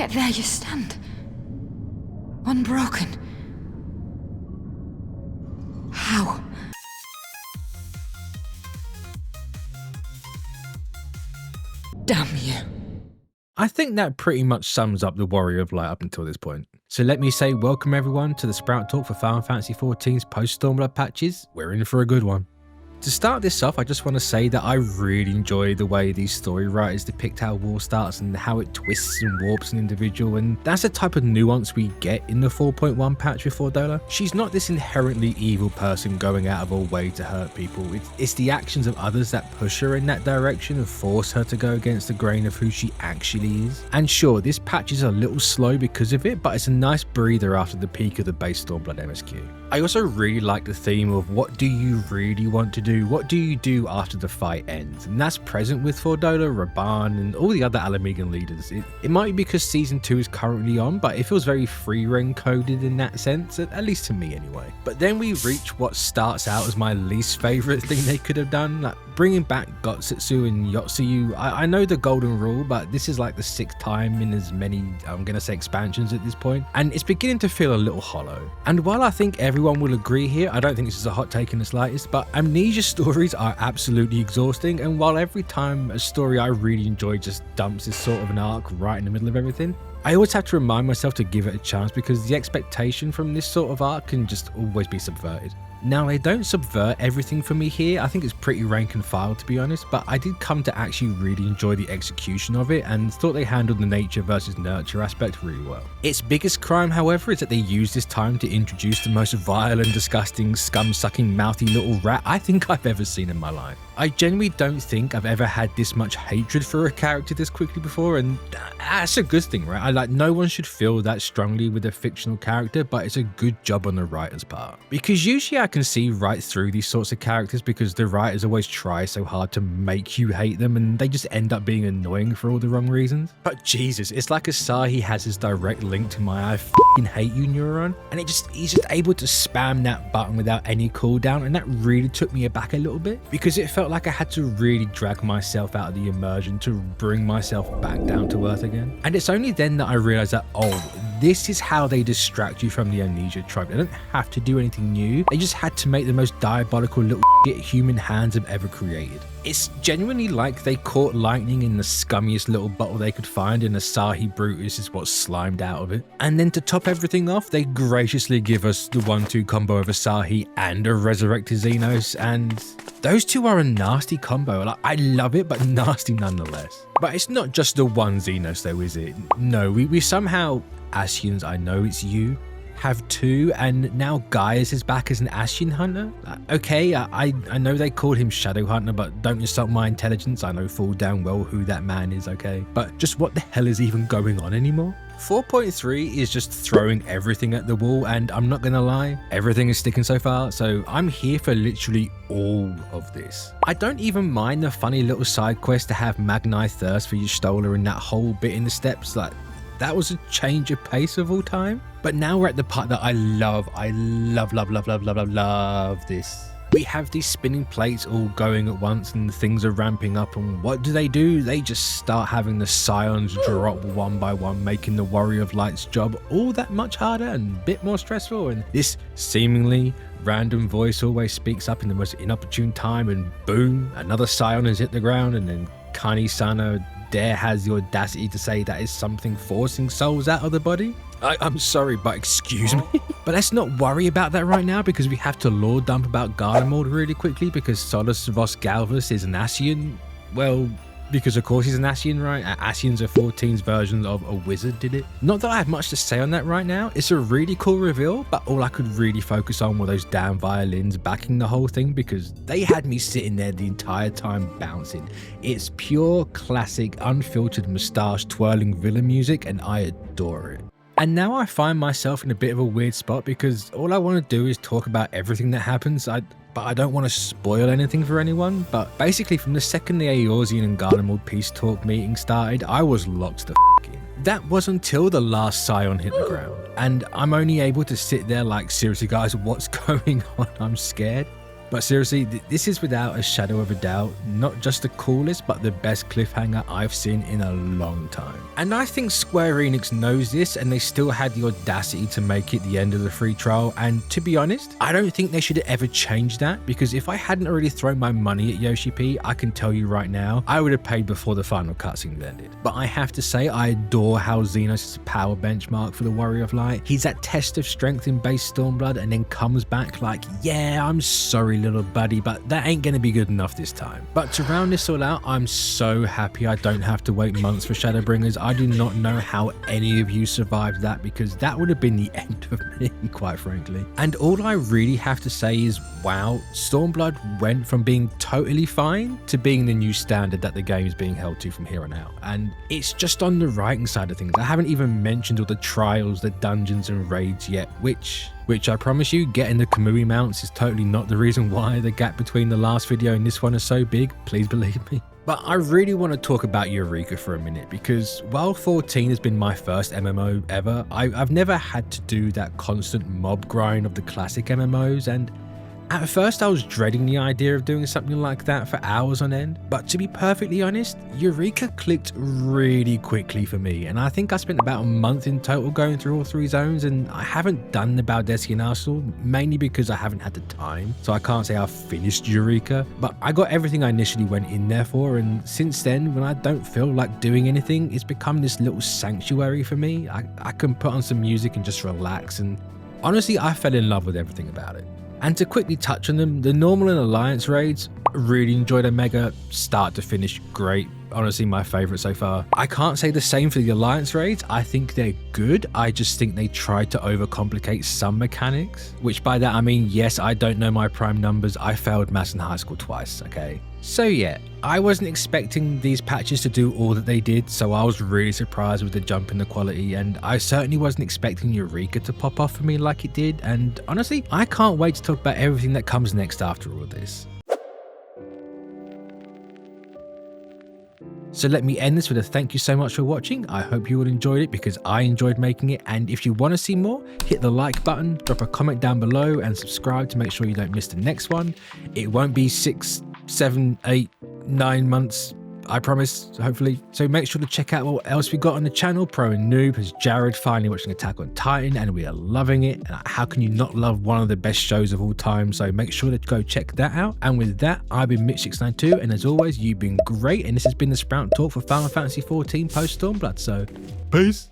Yet there you stand. Unbroken. How? Damn you. I think that pretty much sums up the Warrior of Light up until this point. So let me say welcome everyone to the Sprout Talk for Final Fantasy XIV's post-Stormblood patches. We're in for a good one. To start this off, I just want to say that I really enjoy the way these story writers depict how war starts and how it twists and warps an individual, and that's the type of nuance we get in the 4.1 patch with Fordola. She's not this inherently evil person going out of her way to hurt people. It's the actions of others that push her in that direction and force her to go against the grain of who she actually is. And sure, this patch is a little slow because of it, but it's a nice breather after the peak of the base Stormblood MSQ. I also really like the theme of what do you really want to do? What do you do after the fight ends? And that's present with Fordola, Raban, and all the other Alamegan leaders. It might be because Season 2 is currently on, but it feels very free-reign coded in that sense, at least to me anyway. But then we reach what starts out as my least favourite thing they could have done, like bringing back Gotsutsu and Yotsuyu. I know the golden rule, but this is like the 6th time in as many, I'm gonna say, expansions at this point, and it's beginning to feel a little hollow. And while I think everyone will agree here, I don't think this is a hot take in the slightest, but Amnesia stories are absolutely exhausting, and while every time a story I really enjoy just dumps this sort of an arc right in the middle of everything, I always have to remind myself to give it a chance because the expectation from this sort of arc can just always be subverted. Now, they don't subvert everything for me here. I think it's pretty rank and file, to be honest, but I did come to actually really enjoy the execution of it and thought they handled the nature versus nurture aspect really well. Its biggest crime, however, is that they used this time to introduce the most vile and disgusting, scum-sucking, mouthy little rat I think I've ever seen in my life. I genuinely don't think I've ever had this much hatred for a character this quickly before, and that's a good thing, right? No one should feel that strongly with a fictional character, but it's a good job on the writer's part. Because usually I can see right through these sorts of characters because the writers always try so hard to make you hate them and they just end up being annoying for all the wrong reasons. But Jesus, it's like Asahi has his direct link to my I f***ing hate you neuron, and he's just able to spam that button without any cooldown, and that really took me aback a little bit because it felt like I had to really drag myself out of the immersion to bring myself back down to earth again. And it's only then that I realized that, oh, this is how they distract you from the Amnesia trope. They don't have to do anything new. They just had to make the most diabolical little shit human hands have ever created. It's genuinely like they caught lightning in the scummiest little bottle they could find, and Asahi Brutus is what slimed out of it. And then to top everything off, they graciously give us the 1-2 combo of Asahi and a resurrected Xenos, and those two are a nasty combo. Like, I love it, but nasty nonetheless. But it's not just the one Xenos though, is it? No, we somehow, Ascians, I know it's you, have two, and now Gaius is back as an Ascian hunter. Okay, I know they called him Shadow Hunter, but don't insult my intelligence. I know full damn well who that man is, okay? But just what the hell is even going on anymore? 4.3 is just throwing everything at the wall, and I'm not gonna lie, everything is sticking so far, so I'm here for literally all of this. I don't even mind the funny little side quest to have Magni thirst for Y'shtola and that whole bit in the steps. Like, that was a change of pace of all time. But now we're at the part that I love this. We have these spinning plates all going at once and things are ramping up, and what do? They just start having the Scions drop one by one, making the Warrior of Light's job all that much harder and a bit more stressful, and this seemingly random voice always speaks up in the most inopportune time, and boom, another Scion has hit the ground, and then Kani-sana has the audacity to say that is something forcing souls out of the body. I'm sorry, but excuse me. But let's not worry about that right now because we have to lore dump about Garlemald really quickly because Solus Vos Galvus is an Ascian. Well, because of course he's an Ascian, right? Ascians are 14's version of a wizard, did it? Not that I have much to say on that right now. It's a really cool reveal, but all I could really focus on were those damn violins backing the whole thing because they had me sitting there the entire time bouncing. It's pure, classic, unfiltered moustache twirling villain music, and I adore it. And now I find myself in a bit of a weird spot because all I want to do is talk about everything that happens, but I don't want to spoil anything for anyone. But basically from the second the Eorzean and Garlemald peace talk meeting started, I was locked the f*** in. That was until the last Scion hit the ground. And I'm only able to sit there like, seriously guys, what's going on? I'm scared. But seriously, this is without a shadow of a doubt, not just the coolest, but the best cliffhanger I've seen in a long time. And I think Square Enix knows this, and they still had the audacity to make it the end of the free trial. And to be honest, I don't think they should have ever changed that, because if I hadn't already thrown my money at Yoshi P, I can tell you right now, I would have paid before the final cutscene ended. But I have to say, I adore how Xenos is a power benchmark for the Warrior of Light. He's that test of strength in base Stormblood, and then comes back like, yeah, I'm sorry little buddy, but that ain't gonna be good enough this time. But to round this all out, I'm so happy I don't have to wait months for Shadowbringers. I do not know how any of you survived that, because that would have been the end of me, quite frankly. And all I really have to say is, wow, Stormblood went from being totally fine to being the new standard that the game is being held to from here on out. And it's just on the writing side of things. I haven't even mentioned all the trials, the dungeons and raids yet, which I promise you, getting the Kamui mounts is totally not the reason why the gap between the last video and this one is so big, please believe me. But I really want to talk about Eureka for a minute, because while 14 has been my first MMO ever, I've never had to do that constant mob grind of the classic MMOs, and at first I was dreading the idea of doing something like that for hours on end, but to be perfectly honest, Eureka clicked really quickly for me, and I think I spent about a month in total going through all 3 zones, and I haven't done the Baldessian Arsenal, mainly because I haven't had the time, so I can't say I've finished Eureka, but I got everything I initially went in there for, and since then, when I don't feel like doing anything, it's become this little sanctuary for me. I can put on some music and just relax, and honestly, I fell in love with everything about it. And to quickly touch on them, the normal and alliance raids, really enjoyed Omega, start to finish, great. Honestly, my favorite so far. I can't say the same for the alliance raids. I think they're good. I just think they tried to overcomplicate some mechanics, which by that I mean, yes, I don't know my prime numbers. I failed maths in high school twice, okay? So yeah, I wasn't expecting these patches to do all that they did, so I was really surprised with the jump in the quality, and I certainly wasn't expecting Eureka to pop off for me like it did, and honestly, I can't wait to talk about everything that comes next after all this. So let me end this with a thank you so much for watching. I hope you all enjoyed it, because I enjoyed making it, and if you want to see more, hit the like button, drop a comment down below, and subscribe to make sure you don't miss the next one. It won't be 6, 7, 8, 9 months, I promise, hopefully. So make sure to check out what else we got on the channel. Pro and Noob has Jared finally watching Attack on Titan, and we are loving it. And how can you not love one of the best shows of all time? So make sure to go check that out. And with that, I've been Mitch692, and as always, you've been great. And this has been the Sprout Talk for Final Fantasy XIV post Stormblood. So peace.